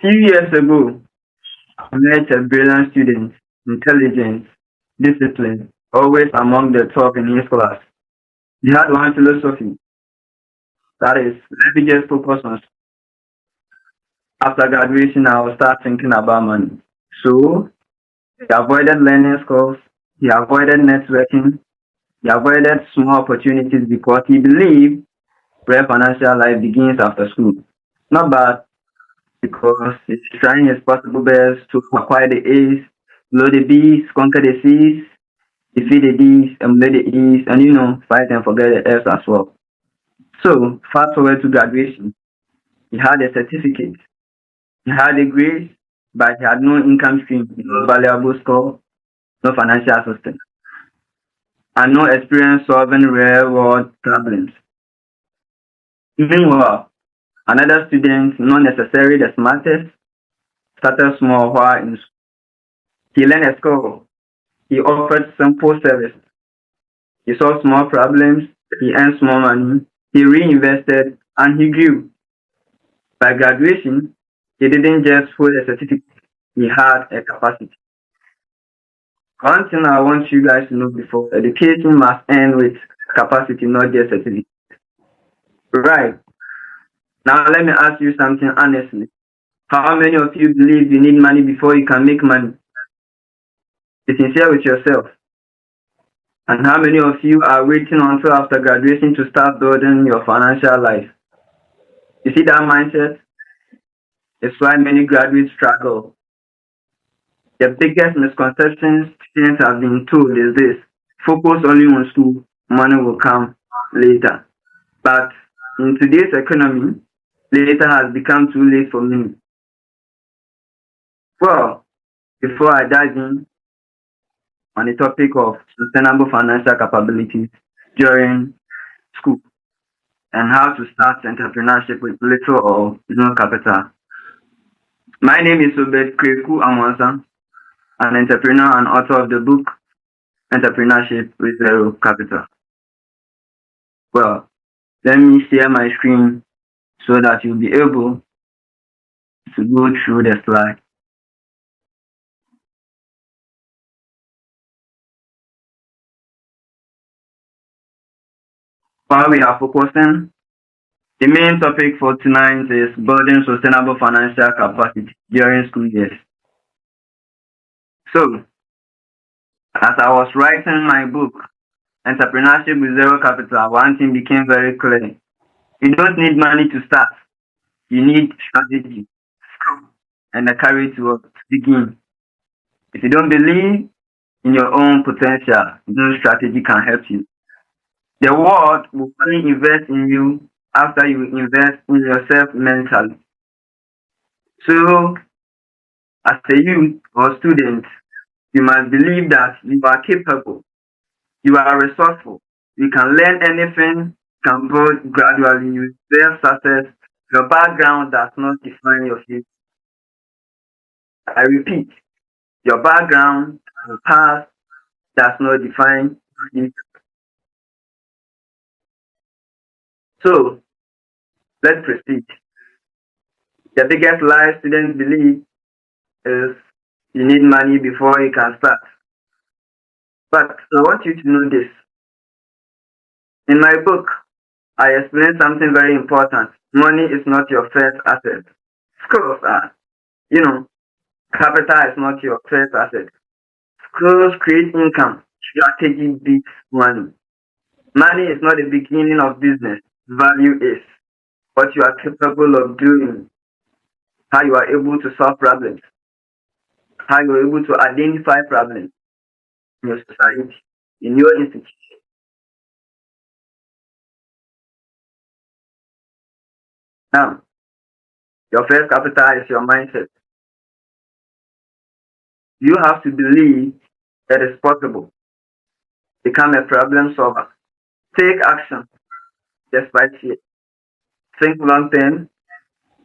few years ago, I met a brilliant student, intelligent, disciplined, always among the top in his class. He had one philosophy, that is, let me just focus on. After graduation, I will start thinking about money. So, he avoided learning skills, he avoided networking, he avoided small opportunities because he believed real financial life begins after school. Not bad, because he's trying his possible best to acquire the A's, blow the B's, conquer the C's, defeat the D's, emulate the E's, and fight and forget the F's as well. So, fast forward to graduation. He had a certificate, he had a grade, but he had no income stream, no valuable score, no financial assistance, and no experience solving real world problems. Meanwhile, another student, not necessarily the smartest, started small while in school. He learned a skill. He offered simple service. He solved small problems. He earned small money. He reinvested and he grew. By graduation, he didn't just hold a certificate. He had a capacity. One thing I want you guys to know before, education must end with capacity, not just certificate. Right. Now let me ask you something honestly. How many of you believe you need money before you can make money? Be sincere with yourself. And how many of you are waiting until after graduation to start building your financial life? You see that mindset? It's why many graduates struggle. The biggest misconception students have been told is this: focus only on school, money will come later. But in today's economy, later has become too late for many. Well, before I dive in on the topic of sustainable financial capabilities during school and how to start entrepreneurship with little or no capital, my name is Obed K, Amoansah, an entrepreneur and author of the book Entrepreneurship with Zero Capital. Well, let me share my screen so that you'll be able to go through the slide. While we are focusing, the main topic for tonight is building sustainable financial capacity during school years. So, as I was writing my book, Entrepreneurship with Zero Capital, one thing became very clear. You don't need money to start. You need strategy, skill, and the courage to begin. If you don't believe in your own potential, no strategy can help you. The world will only invest in you after you invest in yourself mentally. So, as a youth or student, you must believe that you are capable, you are resourceful, you can learn anything, can build gradually, you deserve success. Your background does not define your future. I repeat, your background and past does not define your future. So, let's proceed. The biggest lie students believe is you need money before you can start. But I want you to know this. In my book, I explain something very important. Money is not your first asset. Skills are. You know, capital is not your first asset. Skills create income. Strategy beats money. Money is not the beginning of business. Value is what you are capable of doing, how you are able to solve problems, how you are able to identify problems in your society, in your institution. Now, your first capital is your mindset. You have to believe that it's possible. Become a problem solver. Take action despite fear. Think long term,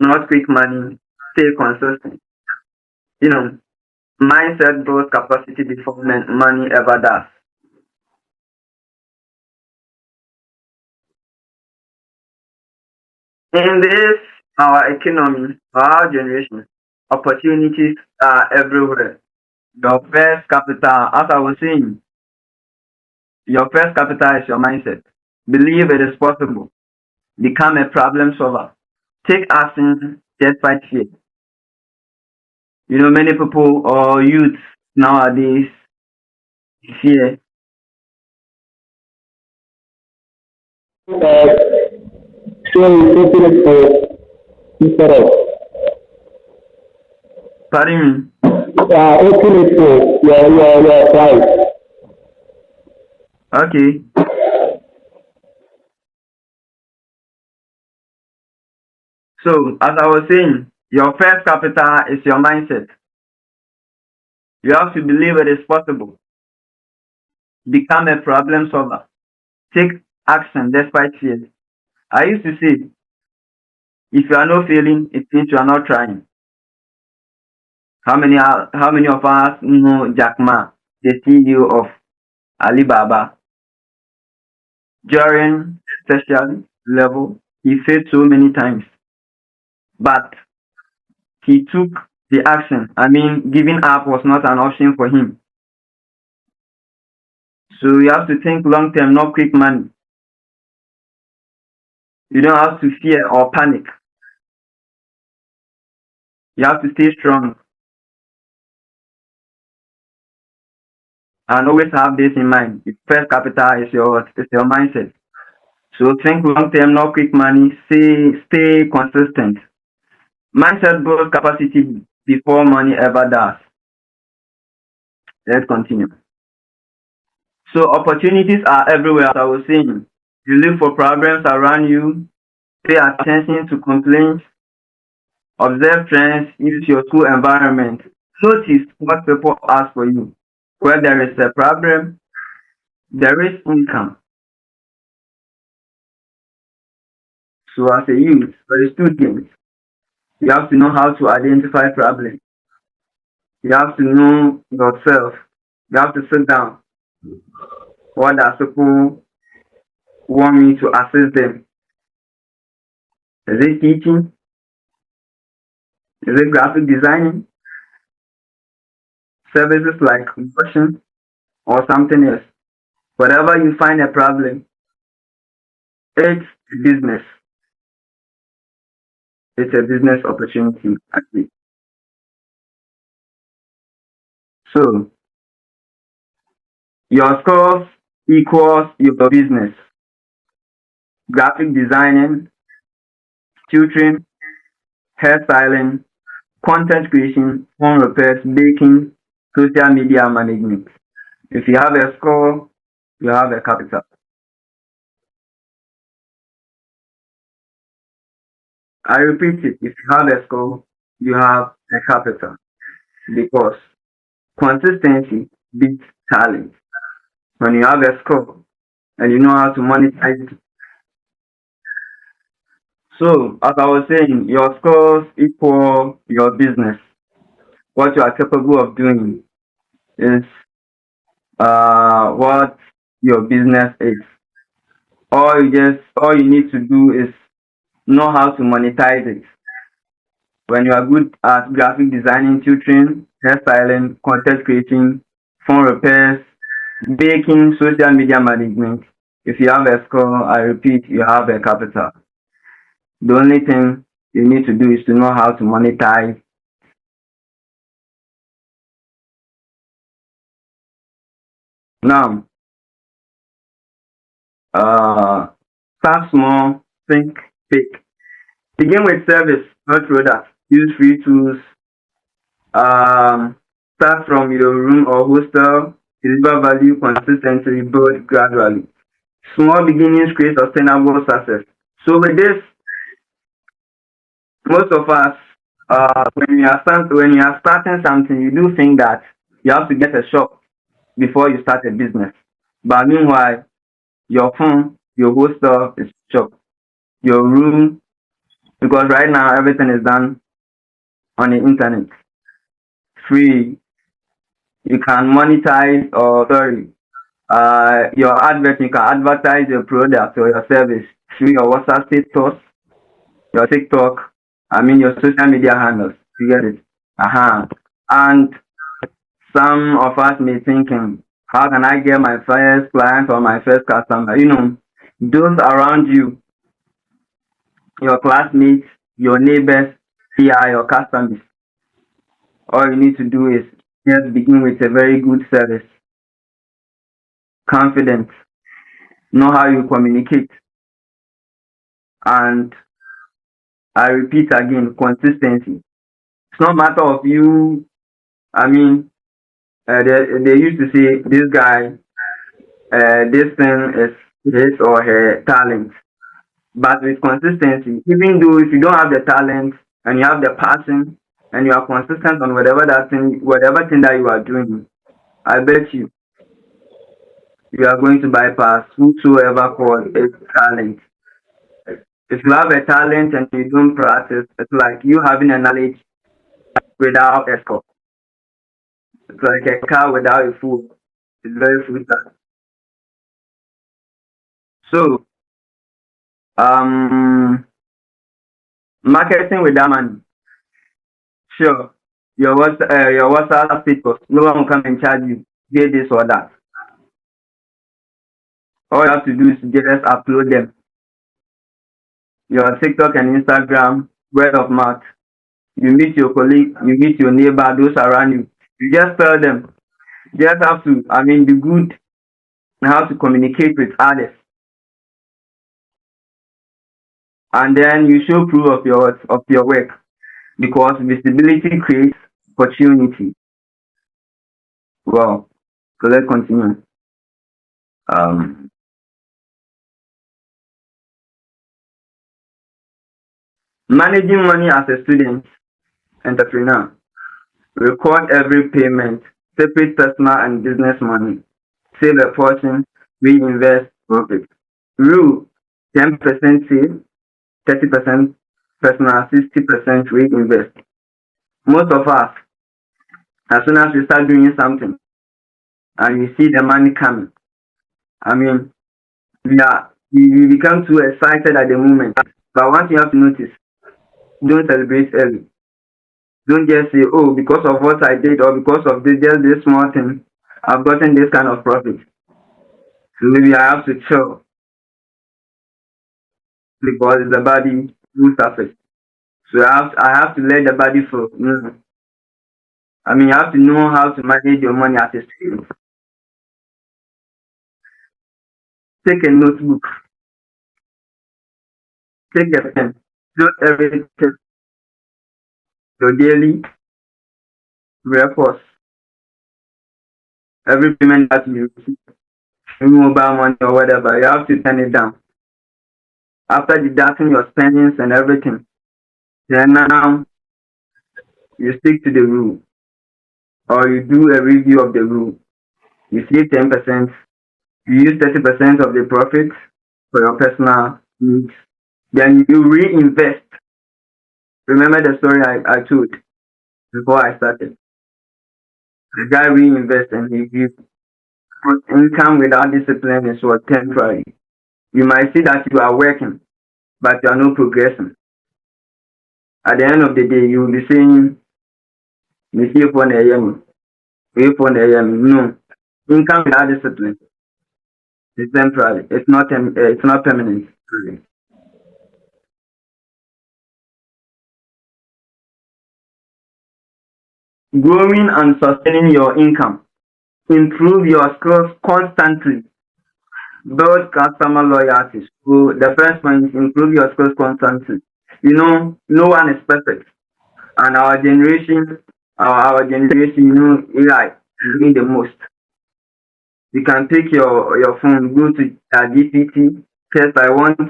not quick money. Stay consistent. You know, mindset builds capacity before money ever does. In this, our economy, our generation, Opportunities are everywhere. Your first capital, as I was saying, your first capital is your mindset. Believe it is possible. Become a problem solver. Take action despite fear. Many people or youth nowadays fear. So open it for instead of Pardon me. open it for your price. Okay. So, as I was saying, your first capital is your mindset. You have to believe it is possible. Become a problem solver. Take action despite fear. I used to say, if you are not failing, it means you are not trying. How many of us know Jack Ma, the CEO of Alibaba? During tertiary level, he failed so many times, but he took the action. I mean, giving up was not an option for him. So you have to think long term, not quick money. You don't have to fear or panic. You have to stay strong and always have this in mind. The first capital is your mindset. So think long term, not quick money. Stay consistent. Mindset builds capacity before money ever does. Let's continue. So opportunities are everywhere, as I was saying. You look for problems around you, pay attention to complaints, observe trends, use your school environment. Notice what people ask for you. Where there is a problem, there is income. So as a youth or a student, you have to know how to identify problems. You have to know yourself. You have to sit down. What does people want me to assist them? Is it teaching? Is it graphic designing? Services like washing or something else? Whatever you find a problem, it's a business. It's a business opportunity, actually. So your scores equals your business. Graphic designing, tutoring, hairstyling, content creation, home repairs, baking, social media management. If you have a score, you have a capital. I repeat it, if you have a score, you have a capital because consistency beats talent. When you have a score and you know how to monetize it. So, as I was saying, your scores equal your business. What you are capable of doing is what your business is. All you need to do is know how to monetize it. When you are good at graphic designing, tutoring, hairstyling, content creating, phone repairs, baking, social media management, if you have a score, I repeat, you have a capital. The only thing you need to do is to know how to monetize. Now, start small, think big. Begin with service, not products. Use free tools. Um, Start from your room or hostel. Deliver value consistently, build gradually. Small beginnings create sustainable success. So with this, most of us, when you are starting something, you do think that you have to get a shop before you start a business. But meanwhile, your phone, your hostel is shop. Your room, because right now everything is done on the internet, free. You can monetize or sorry, your advert. You can advertise your product or your service through your WhatsApp status, your TikTok. I mean your social media handles. You get it. And some of us may thinking, how can I get my first client or my first customer? Those around you, your classmates, your neighbors, they are your customers. All you need to do is just begin with a very good service, confident, know how you communicate, and I repeat again, consistency. It's not matter of you. I mean, they used to say this guy, this thing is his or her talent. But with consistency, even though if you don't have the talent and you have the passion and you are consistent on whatever thing that you are doing, I bet you are going to bypass whosoever calls it talent. If you have a talent and you don't practice, it's like you having a knowledge without a scope. It's like a car without a fool. It's very fruitless. So, um, marketing without money. Sure, your WhatsApp status, no one will come and charge you. Get this or that. All you have to do is just upload them. Your TikTok and Instagram, word of mouth. You meet your colleague, you meet your neighbor, those around you. You just tell them. You just have to, be good and how to communicate with others. And then you show proof of your work because visibility creates opportunity. Well, so let's continue. Um, Managing money as a student entrepreneur. Record every payment, separate personal and business money. Save a portion, reinvest profit. Rule 10% save, 30% personal, 60% reinvest. Most of us, as soon as we start doing something and we see the money coming, we become too excited at the moment. But once you have to notice, don't celebrate early. Don't just say, oh, because of what I did or because of just this small thing, I've gotten this kind of profit. So maybe I have to chill because it's the body who suffers. So I have to let the body flow. You have to know how to manage your money as a student. Take a notebook, take a pen, jot everything, your daily records, every payment that you receive, mobile money or whatever, you have to turn it down. After deducting your spendings and everything, then now you stick to the rule or you do a review of the rule. You save 10%, you use 30% of the profits for your personal needs. Then you reinvest. Remember the story I told before I started. The guy reinvests and he gives income without discipline is what temporary. You might see that you are working, but you are not progressing. At the end of the day, you will be saying, no. Income without discipline is temporary. It's not permanent. Growing and sustaining your income. Improve your skills constantly. Build customer loyalty. So the first point is improve your skills constantly. No one is perfect. And our generation, AI is doing the most. You can take your phone, go to GPT, test I want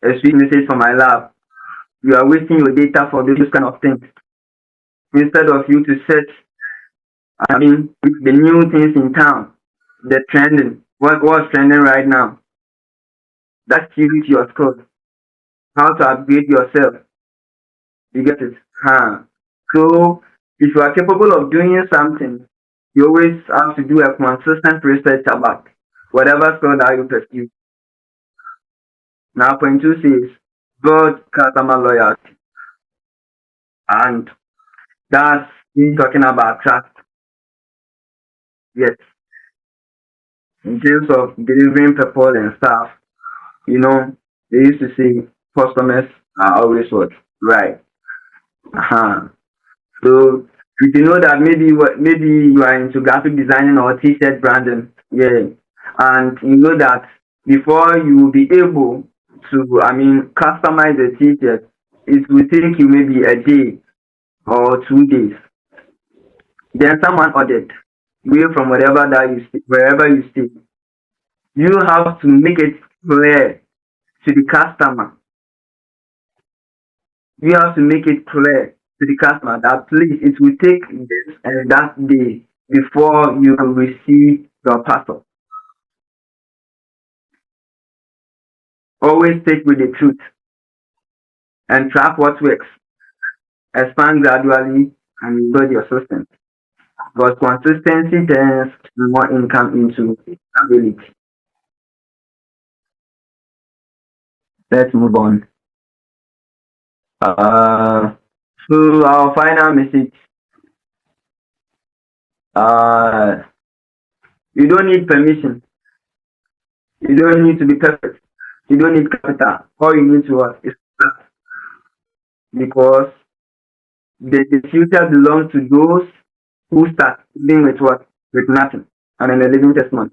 a sweet message from my lab. You are wasting your data for those kind of things. Instead of you to search, the new things in town, the trending, what's trending right now. That's your skills. How to upgrade yourself. You get it? So if you are capable of doing something, you always have to do a consistent research about whatever skill that you pursue. Now, point two says build customer loyalty, and that's We're talking about trust. Yes, in terms of delivering people and stuff, you know, they used to say customers are always what? Right. Uh-huh. So if you know that maybe you are into graphic designing or t-shirt branding, yeah, and you know that before you will be able to, customize a t-shirt, it will take you maybe a day or 2 days. Then someone ordered, away from wherever you stay. You have to make it clear to the customer. You have to make it clear to the customer that please it will take this and that day before you receive your parcel. Always stick with the truth and track what works. Expand gradually and build your system. But consistency turns more income into stability. Let's move on. Uh, so our final message. Uh, you don't need permission. You don't need to be perfect. You don't need capital. All you need to what is start. Because the future belongs to those who start living with what? With nothing. And in a living testimony.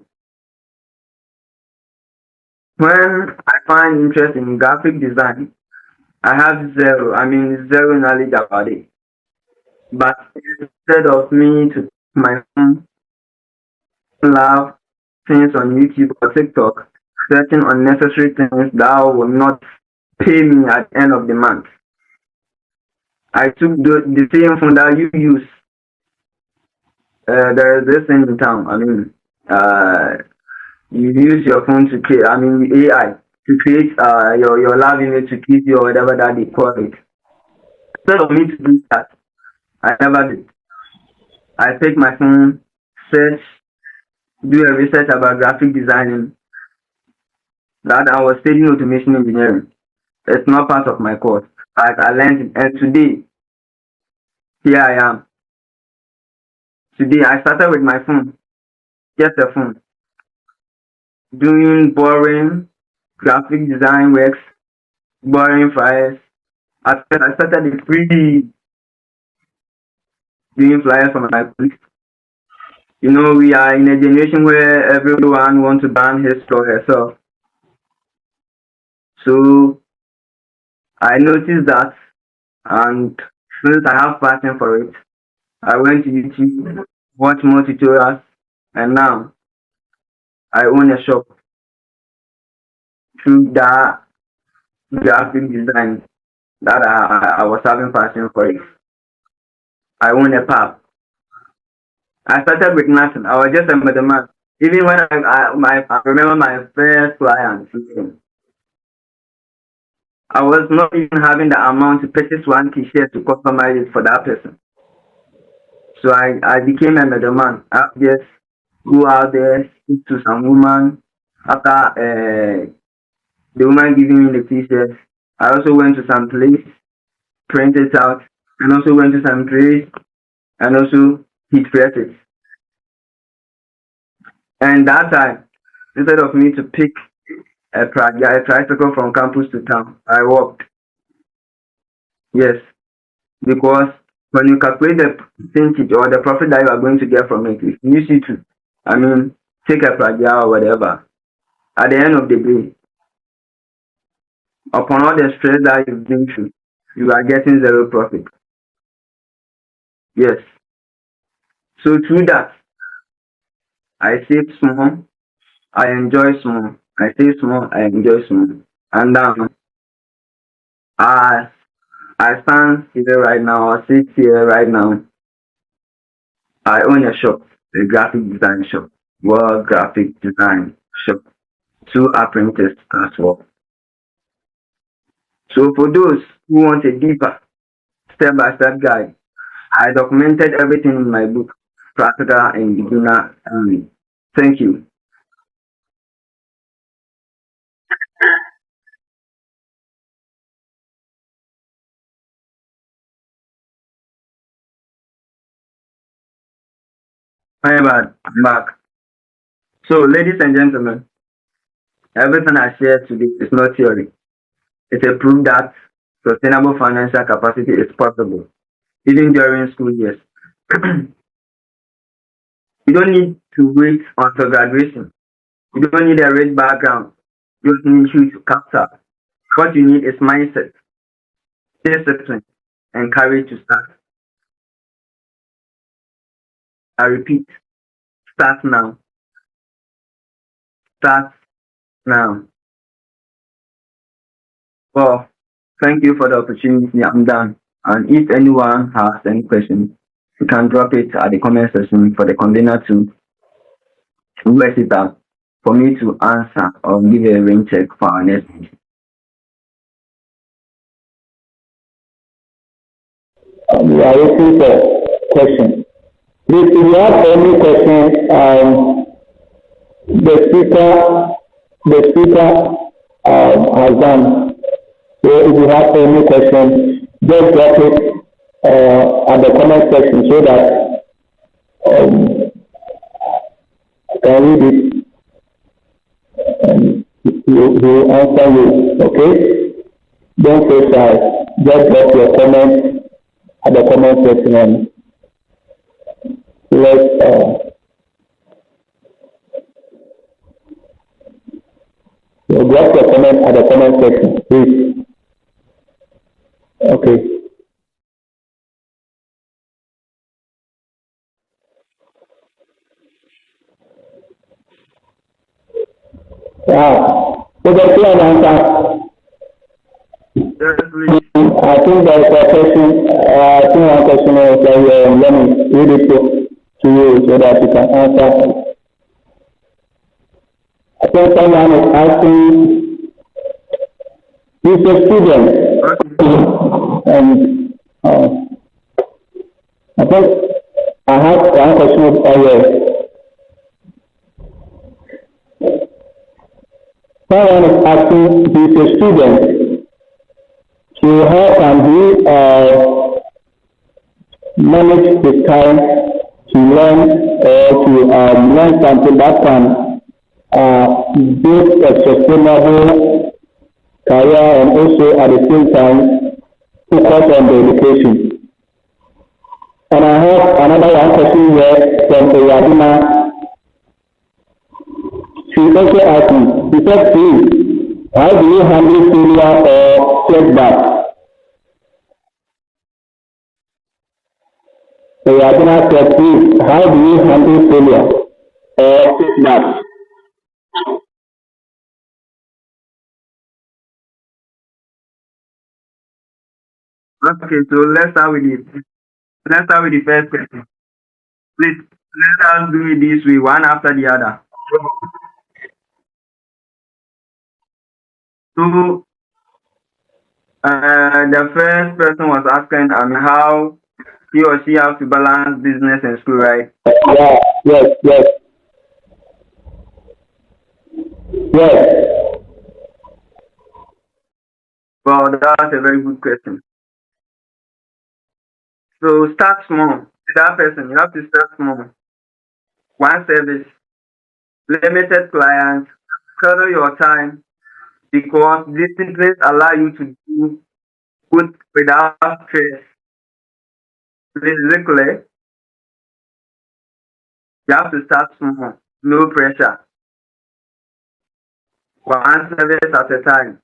When I find interest in graphic design, I have zero knowledge about it. But instead of me to my phone, love things on YouTube or TikTok, searching unnecessary things that will not pay me at the end of the month, I took the same phone that you use. There is this thing in town. You use your phone to create, AI to create your love image to keep your whatever that they call it. Instead of me to do that, I never did. I take my phone, search, do a research about graphic designing. That I was studying automation engineering. It's not part of my course, but I learned it. And today, here I am. Today, I started with my phone, just a phone, doing boring graphic design works, boring files. I started it free doing flyers for my colleagues. You know, we are in a generation where everyone wants to ban his or herself. So I noticed that, and since I have passion for it, I went to YouTube, watch more tutorials, and now I own a shop through that graphic design that I was having passion for it. I own a pub. I started with nothing. I was just a middleman. Even when I remember my first client, I was not even having the amount to purchase one t-shirt to customize it for that person. So I became a middleman. I just go out there, speak to some woman. After the woman giving me the t-shirt, I also went to some place, print it out, and also went to some place and also heat press it. And that time, instead of me to pick a tricycle from campus to town, I walked. Yes, because when you calculate the percentage or the profit that you are going to get from it, if you see to, take a pragya or whatever, at the end of the day, upon all the stress that you've been through, you are getting zero profit. Yes. So through that, I save small, I enjoy small. I save small, I enjoy small. And now, as I stand here right now, I sit here right now, I own a shop, a graphic design shop, World Graphic Design Shop, 2 apprentices as well. So for those who want a deeper step-by-step guide, I documented everything in my book, Practical and Beginner Only. Thank you. My bad. I'm back. So, ladies and gentlemen, everything I shared today is not theory. It's a proof that sustainable financial capacity is possible, even during school years. You don't need to wait until graduation. You don't need a rich background. You don't need huge capital. What you need is mindset, discipline, and courage to start. I repeat, start now. Start now. Well, thank you for the opportunity. I'm done. And if anyone has any questions, you can drop it at the comment section for the convener to work it out for me to answer or give a rain check for our next meeting. We are waiting for questions. Please, if you have any question, the speaker has done. So if you have any question, just drop it at the comment section so that I can read it and he will answer you. Okay? Don't feel shy. Just drop your comment at the comment section and let's drop your comment at the comment section, please. Okay. So the clear answer. I think there's a question. I think one question is let me read it to you so that you can answer. I think someone is asking, he's a student, and I think I have one question earlier. Someone is asking, he's a student, so how can he manage his time to learn or to learn something that can build a sustainable career and also at the same time focus on the education? And I have another one question here from Oyadina. She also asked me, she said, please, how do you handle failure or setback? Oyadina said, please, how do you handle failure or setback? Okay, so let's start with the first question. Please let us do it this way, one after the other. So the first person was asking how he or she has to balance business and school, right? Yeah, yes. Well, that's a very good question. So start small. With that person, you have to start small. One service, limited clients, schedule your time because disciplines allow you to do good without stress. Basically, you have to start small, no pressure. One service at a time.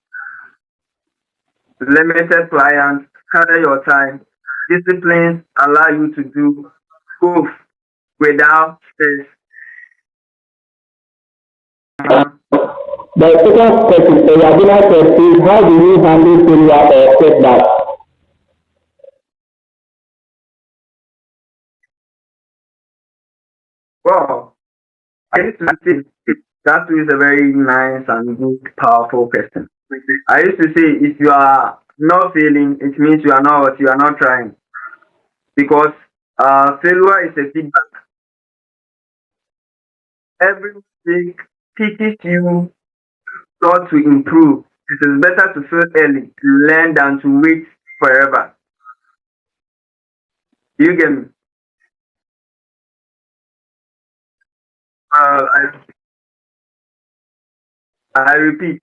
Limited clients, schedule your time. Disciplines allow you to do both without stress. The second question, Oyadina said, please, how do you handle failure or setback? Well, I used to say that is a very nice and good, powerful question. I used to say if you are not failing, it means you are not trying. Because failure is a feedback. Every mistake teaches you how to improve. It is better to fail early, to learn than to wait forever. Do you get me? I repeat,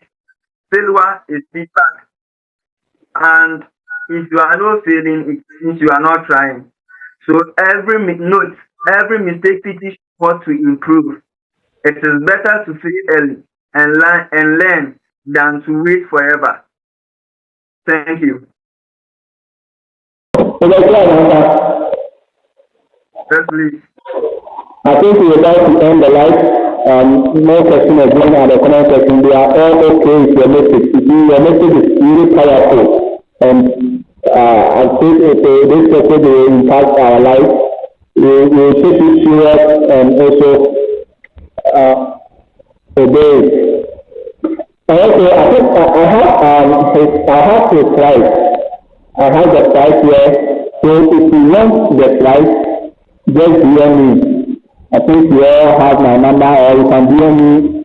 failure is feedback, and if you are not failing, it means you are not trying. So every mistake teaches what to improve. It is better to fail early and learn than to wait forever. Thank you. Yes, please. I think we would like to end the live. No question again at the comment section. They are all okay with your message. Your message is really powerful. And I think this message will impact our life. We will take it serious and also obey it. And also, I think I have the slide. I have the slide here. So if you want the slide, just DM me. I think you all have my number, or you can DM me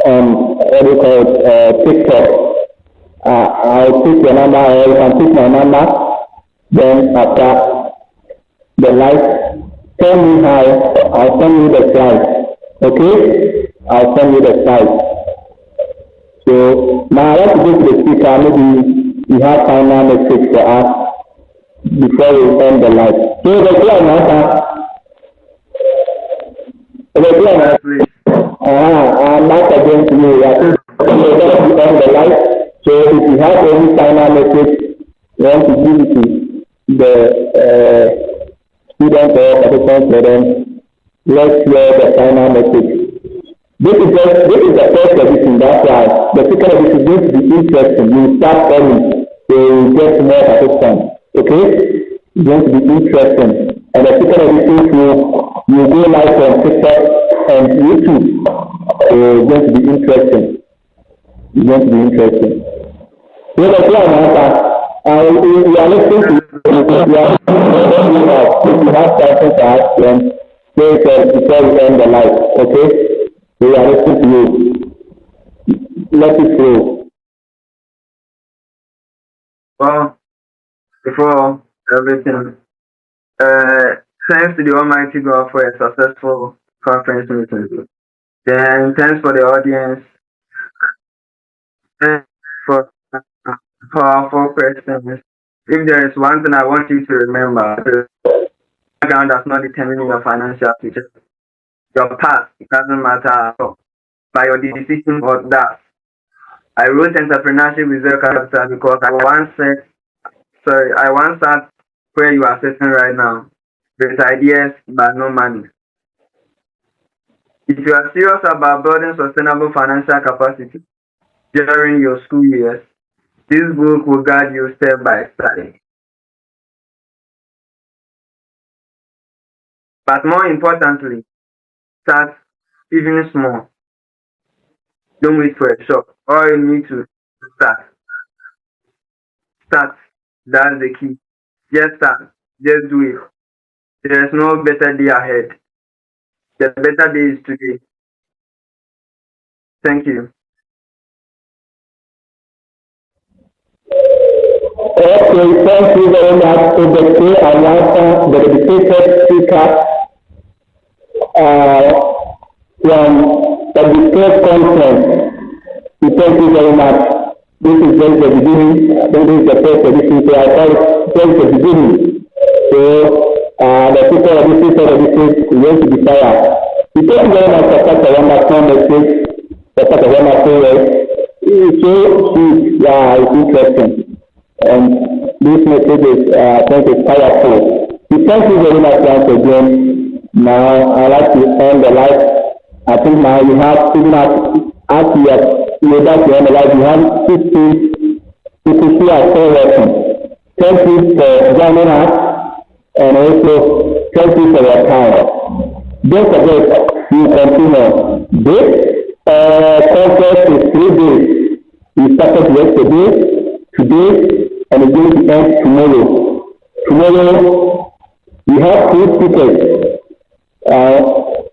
on what do you call it, TikTok. I'll take your number, or you can take my number. Then after the live, tell me how. I'll send you the slide. Okay? I'll send you the slide. So now I want to go to the speaker. Maybe you have final message for us before we end the live. So the clear answer. Yes, please. I'm back again to you. I think we're going to end the live. So if you have any final message you want to give to the students or participants, then let's hear the final message. This is the first edition, that's why the second edition is going to be interesting. You start early, so you get more participants. Okay? It's going to be interesting. And the second edition will go live on TikTok and YouTube. So it's going to be interesting. It's going to be interesting. So the plan, we are listening to if you have something to ask them, say it before we end the live. Okay? We are listening to you. Let it flow. Well, before everything, thanks to the Almighty God for a successful conference meeting. Then thanks for the audience. Thanks for powerful questions. If there is one thing I want you to remember, the background does not determine your financial future. Your past, it doesn't matter at all. But your decision what does. I wrote entrepreneurship with zero capital because I once sat where you are sitting right now, with ideas but no money. If you are serious about building sustainable financial capacity during your school years, this book will guide you step by step. But more importantly, start even small. Don't wait for a shock. All you need to start. Start. That's the key. Just start. Just do it. There is no better day ahead. The better day is today. Thank you. Okay, thank you very much, Obed K, Amoansah, the dedicated speaker from EduSkills Conference. We thank you very much. This is just the beginning. I think this is the first edition, so I call it just the beginning. So, the people of this edition is going to be fire. We thank you very much for such a wonderful message, for such a wonderful way. It's so sweet, yeah, it's interesting. And this message is, I think, is powerful. We thank you very much once again. Now, I'd like to end the live. I think now you have, even as we are about to end the live, you have 15 people who are still working. Thank you for joining us, and also thank you for your time. Don't forget, we continue. This conference is 3 days. We started yesterday, today, and it's going to end tomorrow. Tomorrow, we have 2 speakers.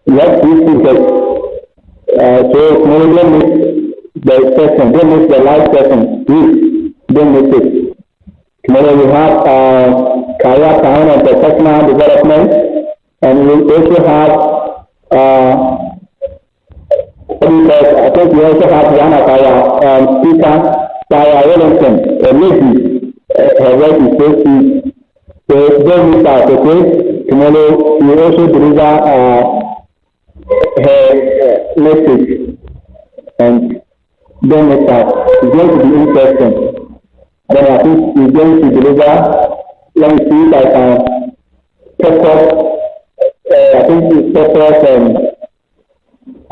We have 3 speakers. So tomorrow, don't miss the session, don't miss the live session. Please, don't miss it. Tomorrow we have career plan and professional development, and we also have because I think we also have one of our speaker, Sarah Wellington, a lady, her voice is so sweet. So don't miss out, okay? Tomorrow we will also deliver her message, and don't miss out. It's going to be interesting. Then I think we're going to deliver, let me see if I can focus, I think it's focus and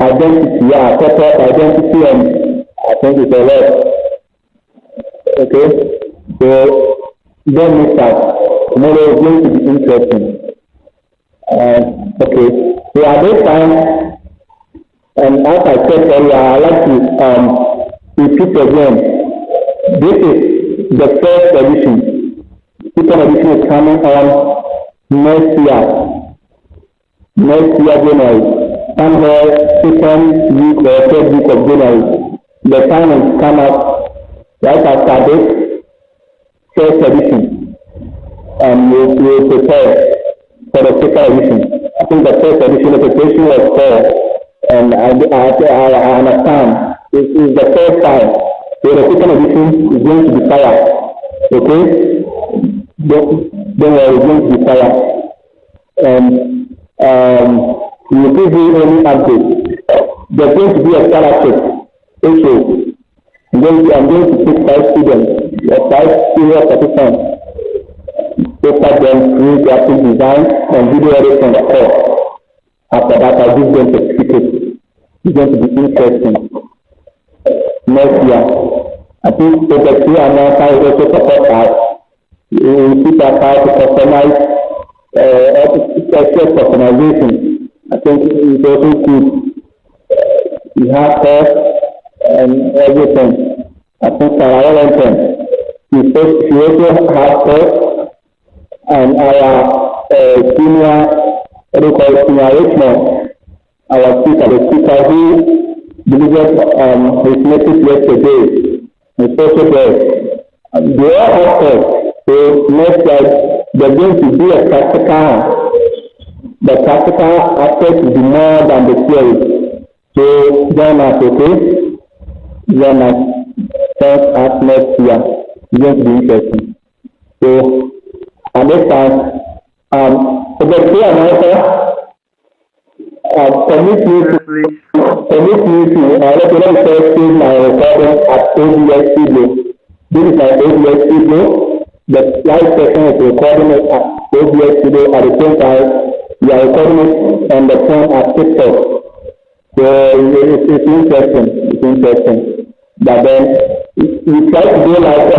identity, yeah, focus, identity, and I think it's a lot. Okay? So don't miss out. Tomorrow is going to be interesting. Okay. So at this time, and as I said earlier, I'd like to repeat again. This is the first edition. Second edition is coming on next year. Next year, January. Somewhere second week or third week of January. The time will come up right after this first edition. And we prepare for the second edition. I think the first edition of the preparation was fair, and I understand this is the first time. So the second edition is going to be fire. Okay? Don't worry, it's going to be fire. And we will give you any update. There's going to be a scholarship issue. I'm going to take 5 students, 5 serious participants. After them, create graphic design and video editing course. After that, I'll give them certificate. It's going to be interesting. Next year, I think Obed K and Amoansah will also support us. We will teach us how to customize, customization. I think it's also good. We have course and everything. I think Sarah Wellington, she also has course. And our senior Richmond, our the speaker who delivered his message yesterday, is also there. They all have course. So next year, they're going to do a practical. The practical aspect will be more than the theory. So join us, okay? Join us. Thanks us next year. It's going to be interesting. So at this time, Obed K and Amoansah, permit me to let me first see my recording at ODS Studio. This is my ODS Studio. The live session is recording it at ODS Studio. At the same time, we are recording it on the phone at TikTok. So it's interesting. It's interesting. But then we try to do like we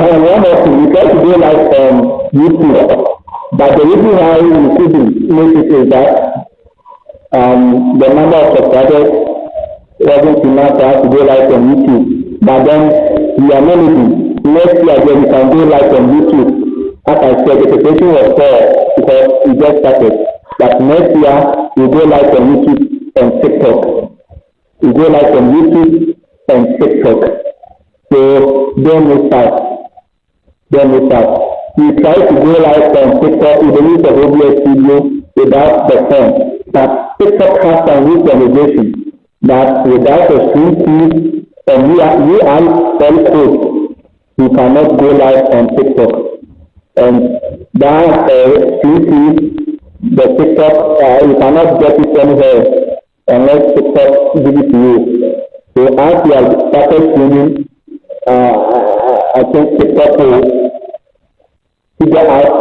try to do like YouTube. But the reason why we couldn't make it is that the number of subscribers wasn't enough for us to go live on YouTube. But then we are managing. Next year again we can go live on YouTube. As I said, the preparation was fair because we just started. But next year we go live on YouTube and TikTok. We go live on YouTube and TikTok. So don't miss out. Don't miss out. We try to go live on TikTok with the use of ODS Studio without the phone. But TikTok has some rules and regulations that without a screen feed and we are very close, you cannot go live on TikTok. And that screen feed, the TikTok, you cannot get it anywhere unless TikTok gives it to you. So as we have started streaming, I think TikTok will figure out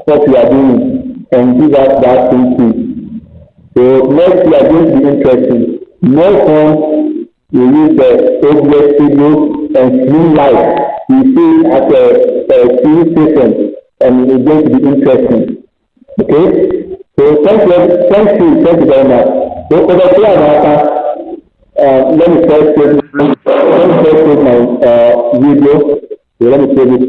what we are doing and give us that thinking. So next we are going to be interesting. Next time we use the ODS Studio and stream live. We see it at a TV station and it's going to be interesting. Okay? So thank you very much. So over here now, let me first take my video. So let me save it.